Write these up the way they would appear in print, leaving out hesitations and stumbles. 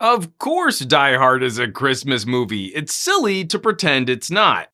Of course, Die Hard is a Christmas movie. It's silly to pretend it's not.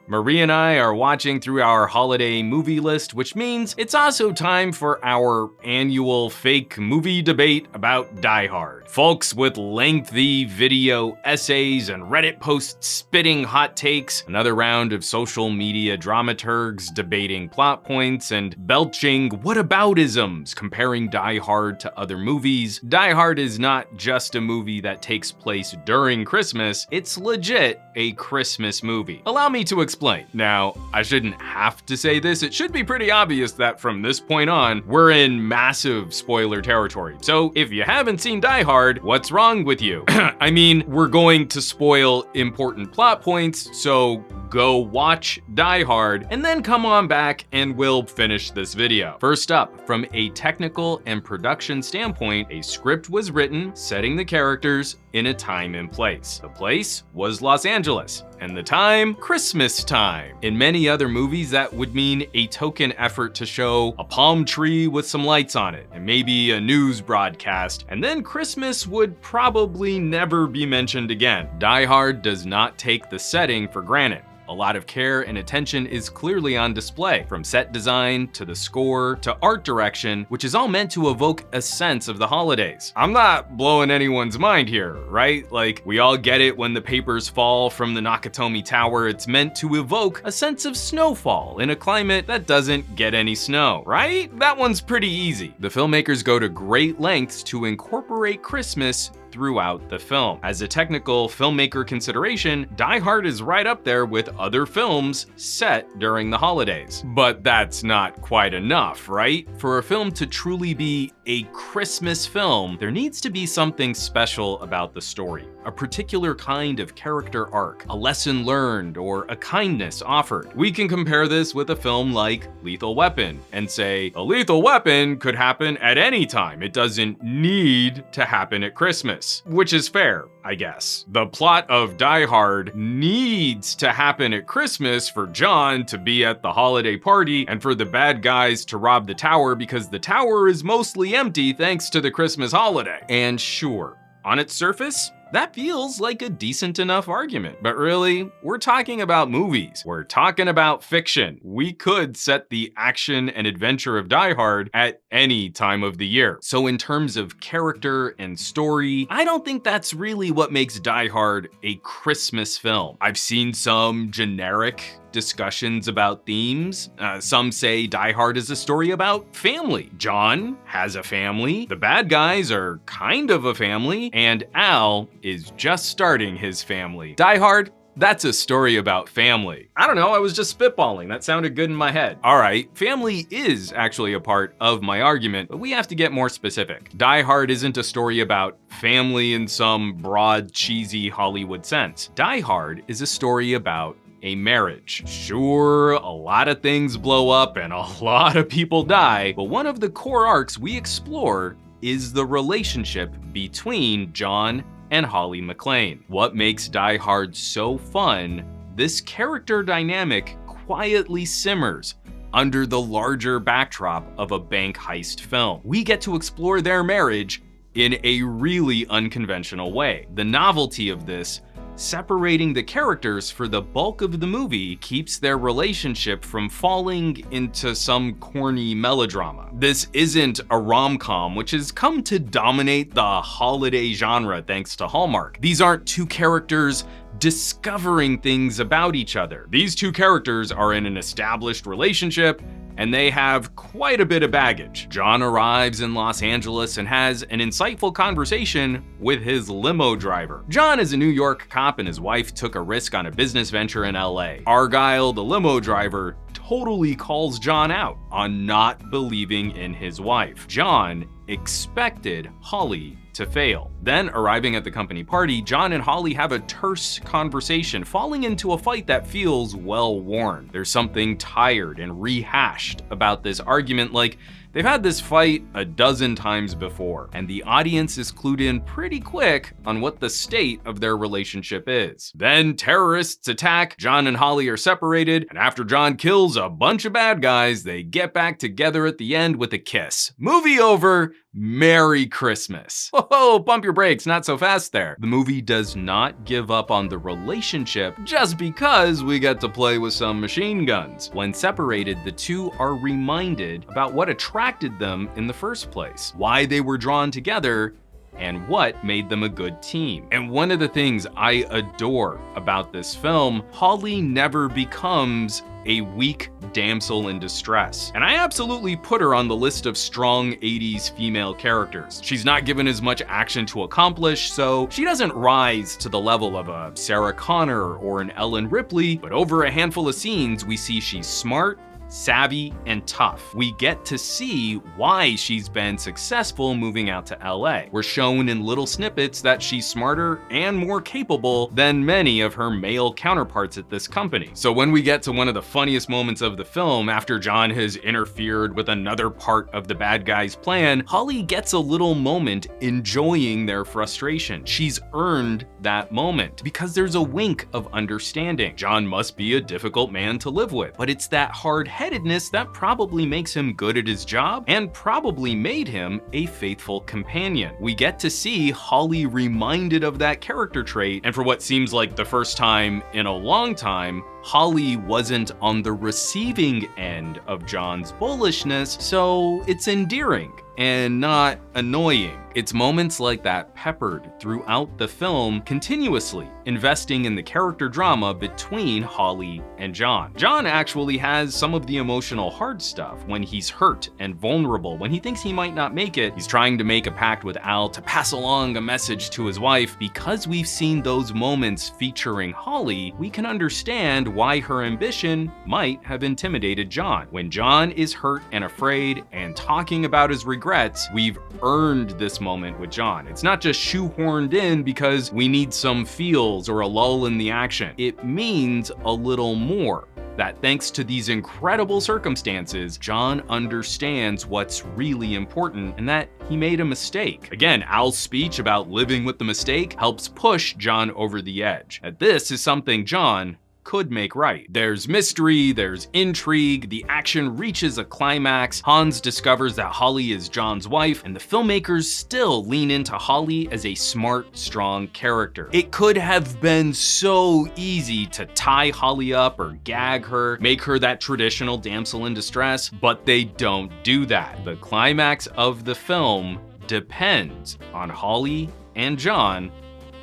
Marie and I are watching through our holiday movie list, which means it's also time for our annual fake movie debate about Die Hard. Folks with lengthy video essays and Reddit posts spitting hot takes, another round of social media dramaturgs debating plot points and belching whataboutisms comparing Die Hard to other movies. Die Hard is not just a movie that takes place during Christmas, it's legit a Christmas movie. Allow me to explain. Now, I shouldn't have to say this. It should be pretty obvious that from this point on, we're in massive spoiler territory. So if you haven't seen Die Hard, what's wrong with you? I mean, we're going to spoil important plot points, so go watch Die Hard and then come on back and we'll finish this video. First up, from a technical and production standpoint, a script was written setting the characters in a time and place. The place was Los Angeles, and the time, Christmas time. In many other movies, that would mean a token effort to show a palm tree with some lights on it, and maybe a news broadcast, and then Christmas would probably never be mentioned again. Die Hard does not take the setting for granted. A lot of care and attention is clearly on display, from set design to the score to art direction, which is all meant to evoke a sense of the holidays. I'm not blowing anyone's mind here, right? Like, we all get it when the papers fall from the Nakatomi Tower. It's meant to evoke a sense of snowfall in a climate that doesn't get any snow, right? That one's pretty easy. The filmmakers go to great lengths to incorporate Christmas throughout the film. As a technical filmmaker consideration, Die Hard is right up there with other films set during the holidays. But that's not quite enough, right? For a film to truly be a Christmas film, there needs to be something special about the story. A particular kind of character arc, a lesson learned, or a kindness offered. We can compare this with a film like Lethal Weapon and say, a lethal weapon could happen at any time. It doesn't need to happen at Christmas, which is fair, I guess. The plot of Die Hard needs to happen at Christmas for John to be at the holiday party and for the bad guys to rob the tower because the tower is mostly empty thanks to the Christmas holiday. And sure, on its surface, that feels like a decent enough argument. But really, we're talking about movies. We're talking about fiction. We could set the action and adventure of Die Hard at any time of the year. So in terms of character and story, I don't think that's really what makes Die Hard a Christmas film. I've seen some generic discussions about themes. Some say Die Hard is a story about family. John has a family, the bad guys are kind of a family, and Al is just starting his family. Die Hard, that's a story about family. I don't know, I was just spitballing. That sounded good in my head. All right, family is actually a part of my argument, but we have to get more specific. Die Hard isn't a story about family in some broad, cheesy Hollywood sense. Die Hard is a story about a marriage. Sure, a lot of things blow up and a lot of people die, but one of the core arcs we explore is the relationship between John and Holly McClane. What makes Die Hard so fun, this character dynamic quietly simmers under the larger backdrop of a bank heist film. We get to explore their marriage in a really unconventional way. The novelty of this, separating the characters for the bulk of the movie, keeps their relationship from falling into some corny melodrama. This isn't a rom-com, which has come to dominate the holiday genre thanks to Hallmark. These aren't two characters discovering things about each other. These two characters are in an established relationship, and they have quite a bit of baggage. John arrives in Los Angeles and has an insightful conversation with his limo driver. John is a New York cop and his wife took a risk on a business venture in LA. Argyle, the limo driver, totally calls John out on not believing in his wife. John expected Holly to fail. Then, arriving at the company party, John and Holly have a terse conversation, falling into a fight that feels well-worn. There's something tired and rehashed about this argument, like they've had this fight a dozen times before, and the audience is clued in pretty quick on what the state of their relationship is. Then terrorists attack, John and Holly are separated, and after John kills a bunch of bad guys, they get back together at the end with a kiss. Movie over, Merry Christmas. whoa, pump your brakes, not so fast there. The movie does not give up on the relationship just because we get to play with some machine guns. When separated, the two are reminded about what attracted them in the first place, why they were drawn together, and what made them a good team. And one of the things I adore about this film, Holly never becomes a weak damsel in distress. And I absolutely put her on the list of strong 80s female characters. She's not given as much action to accomplish, so she doesn't rise to the level of a Sarah Connor or an Ellen Ripley, but over a handful of scenes, we see she's smart, savvy, and tough. We get to see why she's been successful moving out to LA. We're shown in little snippets that she's smarter and more capable than many of her male counterparts at this company. So when we get to one of the funniest moments of the film, after John has interfered with another part of the bad guy's plan, Holly gets a little moment enjoying their frustration. She's earned that moment because there's a wink of understanding. John must be a difficult man to live with, but it's that hard-headedness that probably makes him good at his job and probably made him a faithful companion. We get to see Holly reminded of that character trait, and for what seems like the first time in a long time, Holly wasn't on the receiving end of John's bullishness, so it's endearing and not annoying. It's moments like that peppered throughout the film, continuously investing in the character drama between Holly and John. John actually has some of the emotional hard stuff when he's hurt and vulnerable, when he thinks he might not make it. He's trying to make a pact with Al to pass along a message to his wife. Because we've seen those moments featuring Holly, we can understand why her ambition might have intimidated John. When John is hurt and afraid and talking about his regrets, we've earned this moment with John. It's not just shoehorned in because we need some feels or a lull in the action. It means a little more. That thanks to these incredible circumstances, John understands what's really important and that he made a mistake. Again, Al's speech about living with the mistake helps push John over the edge. And this is something John could make right. There's mystery, there's intrigue, the action reaches a climax, Hans discovers that Holly is John's wife, and the filmmakers still lean into Holly as a smart, strong character. It could have been so easy to tie Holly up or gag her, make her that traditional damsel in distress, but they don't do that. The climax of the film depends on Holly and John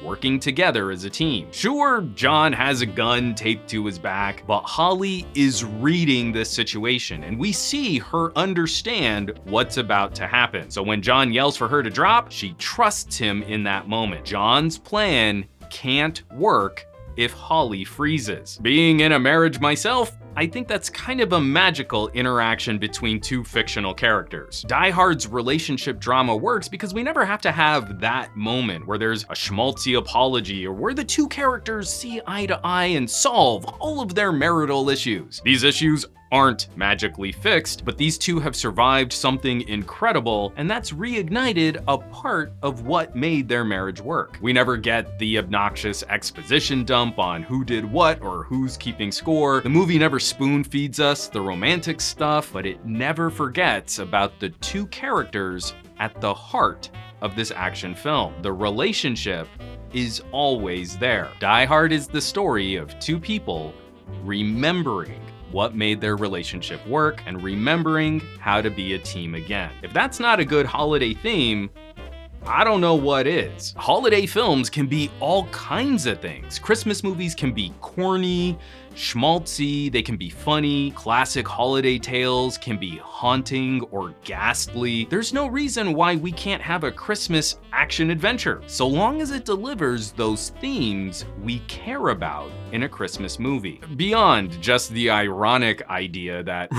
working together as a team. Sure, John has a gun taped to his back, but Holly is reading this situation, and we see her understand what's about to happen. So when John yells for her to drop, she trusts him in that moment. John's plan can't work if Holly freezes. Being in a marriage myself, I think that's kind of a magical interaction between two fictional characters. Die Hard's relationship drama works because we never have to have that moment where there's a schmaltzy apology or where the two characters see eye to eye and solve all of their marital issues. These issues aren't magically fixed, but these two have survived something incredible, and that's reignited a part of what made their marriage work. We never get the obnoxious exposition dump on who did what or who's keeping score. The movie never spoon feeds us the romantic stuff, but it never forgets about the two characters at the heart of this action film. The relationship is always there. Die Hard is the story of two people remembering what made their relationship work and remembering how to be a team again. If that's not a good holiday theme, I don't know what is. Holiday films can be all kinds of things. Christmas movies can be corny, schmaltzy, they can be funny. Classic holiday tales can be haunting or ghastly. There's no reason why we can't have a Christmas action adventure, so long as it delivers those themes we care about in a Christmas movie. Beyond just the ironic idea that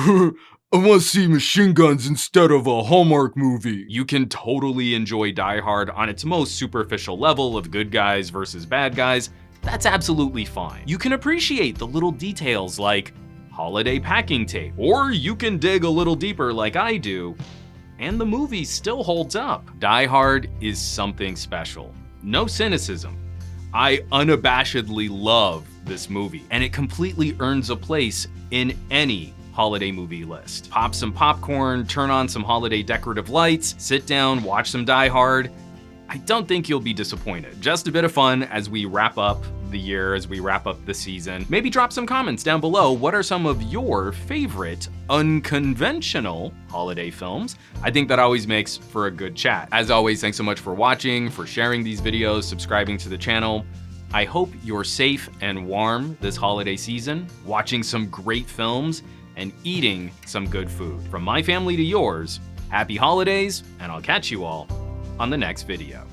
I want to see machine guns instead of a Hallmark movie. You can totally enjoy Die Hard on its most superficial level of good guys versus bad guys. That's absolutely fine. You can appreciate the little details like holiday packing tape, or you can dig a little deeper like I do, and the movie still holds up. Die Hard is something special. No cynicism. I unabashedly love this movie, and it completely earns a place in any holiday movie list. Pop some popcorn, turn on some holiday decorative lights, sit down, watch some Die Hard, I don't think you'll be disappointed. Just a bit of fun as we wrap up the year, as we wrap up the season. Maybe drop some comments down below. What are some of your favorite unconventional holiday films? I think that always makes for a good chat. As always, thanks so much for watching, for sharing these videos, subscribing to the channel. I hope you're safe and warm this holiday season, watching some great films and eating some good food. From my family to yours, happy holidays, and I'll catch you all on the next video.